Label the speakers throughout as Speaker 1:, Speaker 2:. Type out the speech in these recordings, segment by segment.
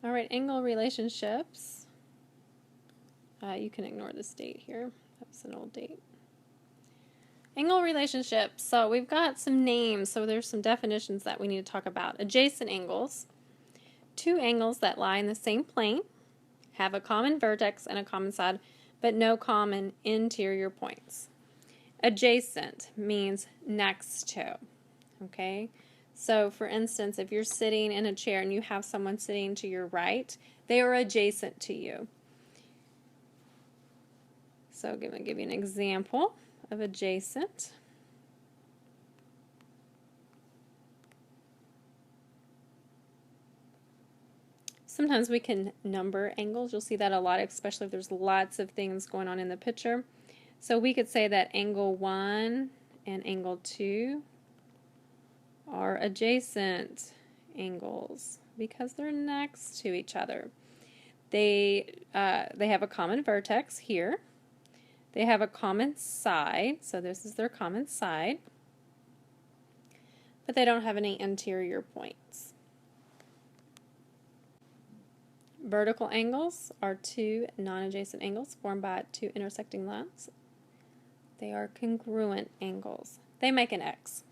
Speaker 1: All right, angle relationships. You can ignore this date here. That's an old date. Angle relationships. So we've got some names. So there's some definitions that we need to talk about. Adjacent angles. Two angles that lie in the same plane, have a common vertex and a common side, but no common interior points. Adjacent means next to. Okay? So for instance, if you're sitting in a chair and you have someone sitting to your right, they are adjacent to you. So I'm going to give you an example of adjacent. Sometimes we can number angles. You'll see that a lot, especially if there's lots of things going on in the picture. So we could say that angle 1 and angle 2 are adjacent angles because they're next to each other. They have a common vertex here. They have a common side, so this is their common side, but they don't have any interior points. Vertical angles are two non-adjacent angles formed by two intersecting lines. They are congruent angles. They make an X.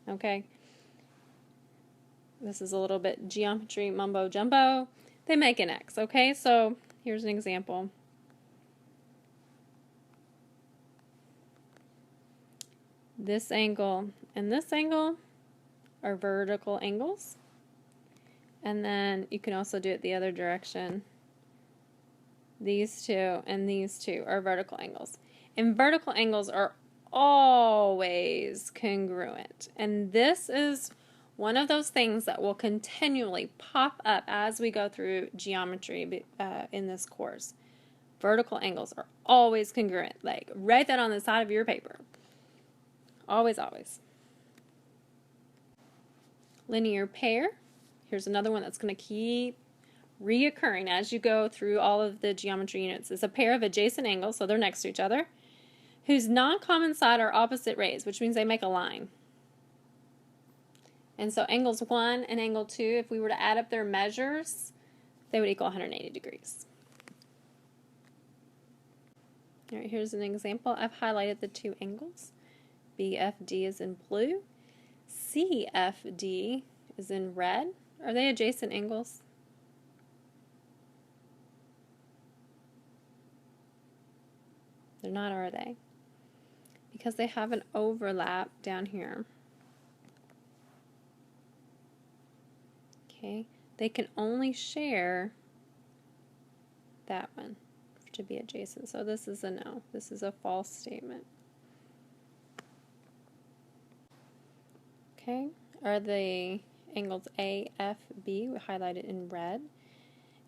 Speaker 1: Okay? This is a little bit geometry mumbo jumbo. They make an X. Okay? So here's an example. This angle and this angle are vertical angles. And then you can also do it the other direction. These two and these two are vertical angles. And vertical angles are always congruent. And this is one of those things that will continually pop up as we go through geometry in this course. Vertical angles are always congruent. Like, write that on the side of your paper. Always, always. Linear pair. Here's another one that's going to keep reoccurring as you go through all of the geometry units. It's a pair of adjacent angles, so they're next to each other, whose non-common side are opposite rays, which means they make a line. And so angles 1 and angle 2, if we were to add up their measures, they would equal 180 degrees. All right, here's an example. I've highlighted the two angles. BFD is in blue. CFD is in red. Are they adjacent angles? They're not, are they? Because they have an overlap down here. Okay, they can only share that one to be adjacent. So this is a no. This is a false statement. Okay, are the angles AFB highlighted in red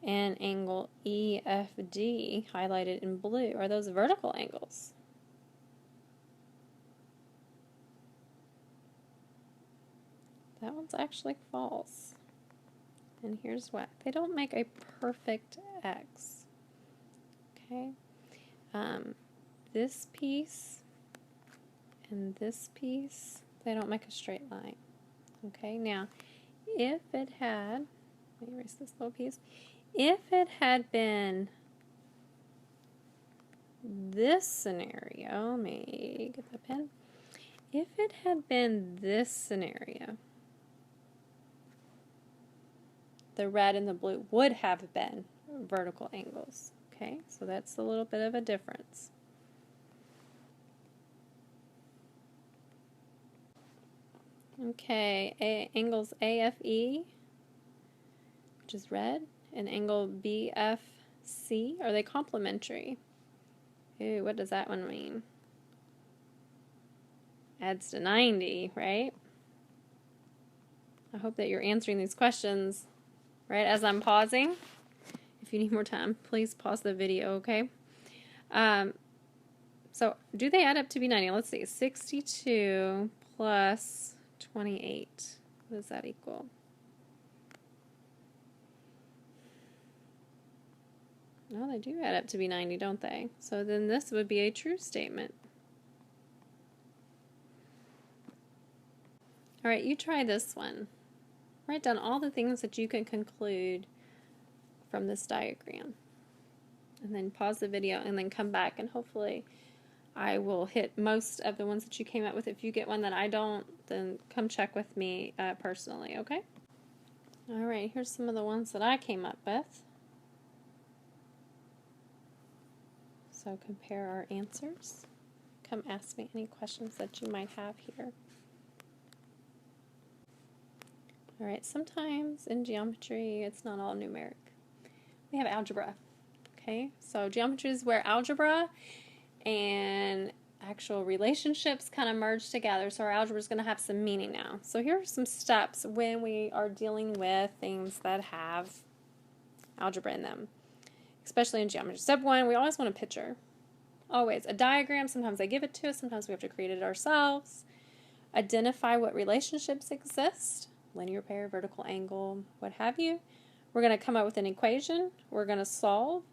Speaker 1: and angle EFD highlighted in blue? Are those vertical angles? That one's actually false. And here's why. They don't make a perfect X. Okay. This piece and this piece, they don't make a straight line. Okay, now if it had, let me erase this little piece. If it had been this scenario, let me get the pen. If it had been this scenario, the red and the blue would have been vertical angles. Okay, so that's a little bit of a difference. Okay, angles AFE, which is red, and angle BFC, are they complementary? Ooh, what does that one mean? Adds to 90, right? I hope that you're answering these questions right as I'm pausing. If you need more time, please pause the video, okay? So do they add up to be 90? Let's see, 62 plus 28. What does that equal? No, they do add up to be 90, don't they? So then this would be a true statement. All right, you try this one. Write down all the things that you can conclude from this diagram. And then pause the video and then come back, and hopefully I will hit most of the ones that you came up with. If you get one that I don't, then come check with me personally, okay? All right, here's some of the ones that I came up with. So compare our answers. Come ask me any questions that you might have here. All right, sometimes in geometry it's not all numeric. We have algebra, okay? So geometry is where algebra and actual relationships kind of merge together. So our algebra is going to have some meaning now. So here are some steps when we are dealing with things that have algebra in them, especially in geometry. Step one, we always want a picture. Always. A diagram, sometimes they give it to us, sometimes we have to create it ourselves. Identify what relationships exist, linear pair, vertical angle, what have you. We're going to come up with an equation, we're going to solve,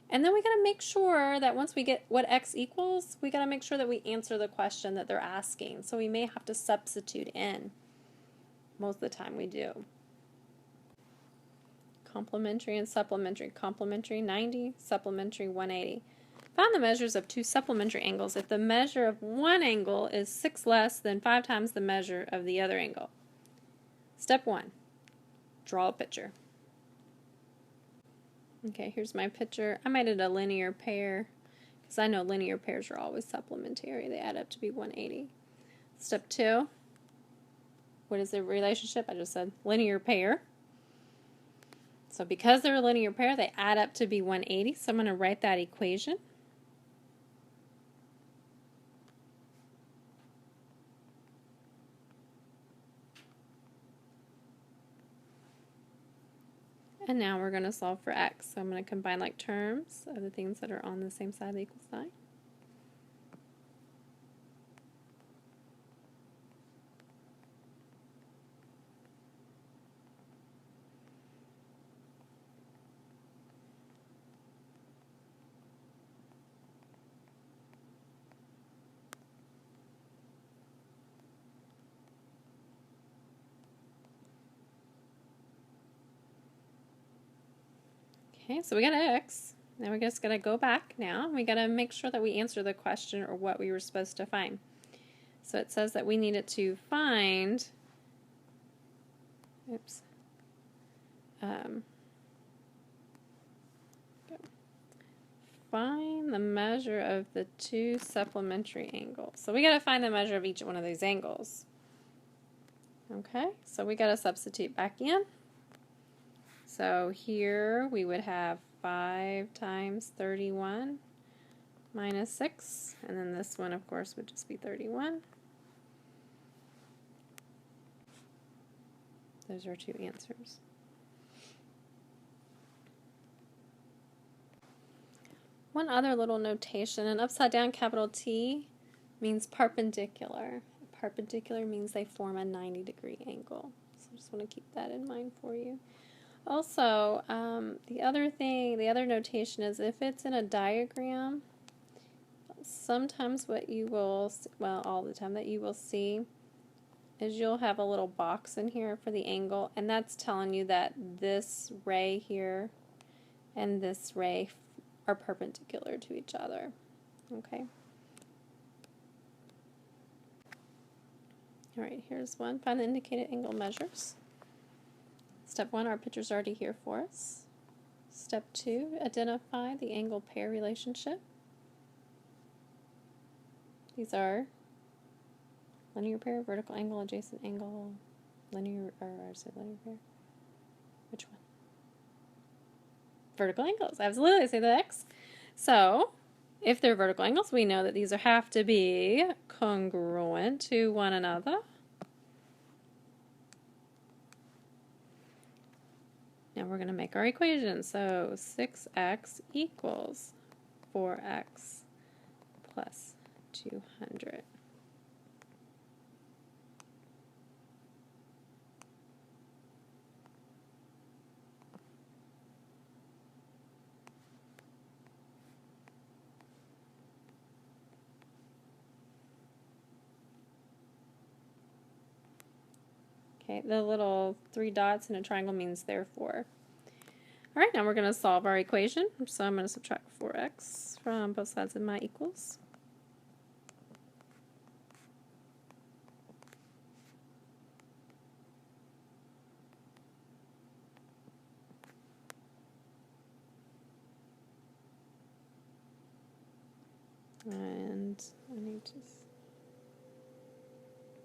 Speaker 1: and then we got to make sure that once we get what x equals, we got to make sure that we answer the question that they're asking. So we may have to substitute in. Most of the time we do. Complementary and supplementary. Complementary 90, supplementary 180. Find the measures of two supplementary angles if the measure of one angle is 6 less than 5 times the measure of the other angle. Step 1. Draw a picture. Okay, here's my picture. I made it a linear pair because I know linear pairs are always supplementary. They add up to be 180. Step 2. What is the relationship? I just said linear pair. So because they're a linear pair, they add up to be 180. So I'm going to write that equation. And now we're going to solve for x. So I'm going to combine like terms of the things that are on the same side of the equal sign. Okay, so we got x. Now we just got to go back now. We got to make sure that we answer the question or what we were supposed to find. So it says that we needed to find, find the measure of the two supplementary angles. So we got to find the measure of each one of these angles. Okay, so we got to substitute back in. So here we would have 5 times 31 minus 6, and then this one, of course, would just be 31. Those are two answers. One other little notation, an upside down capital T means perpendicular. Perpendicular means they form a 90-degree angle. So I just want to keep that in mind for you. Also, the other notation is if it's in a diagram, sometimes what you will, well, all the time that you will see is you'll have a little box in here for the angle, and that's telling you that this ray here and this ray are perpendicular to each other. Okay. All right, here's one. Find the indicated angle measures. Step 1, our picture's already here for us. Step 2, identify the angle pair relationship. These are linear pair, vertical angle, adjacent angle, linear, or I said linear pair. Which one? Vertical angles, absolutely, say the X. So, if they're vertical angles, we know that these have to be congruent to one another. Now we're going to make our equation. So 6x equals 4x plus 200. Okay, the little 3 dots in a triangle means therefore. All right, now we're going to solve our equation. So I'm going to subtract 4x from both sides of my equals. And I need to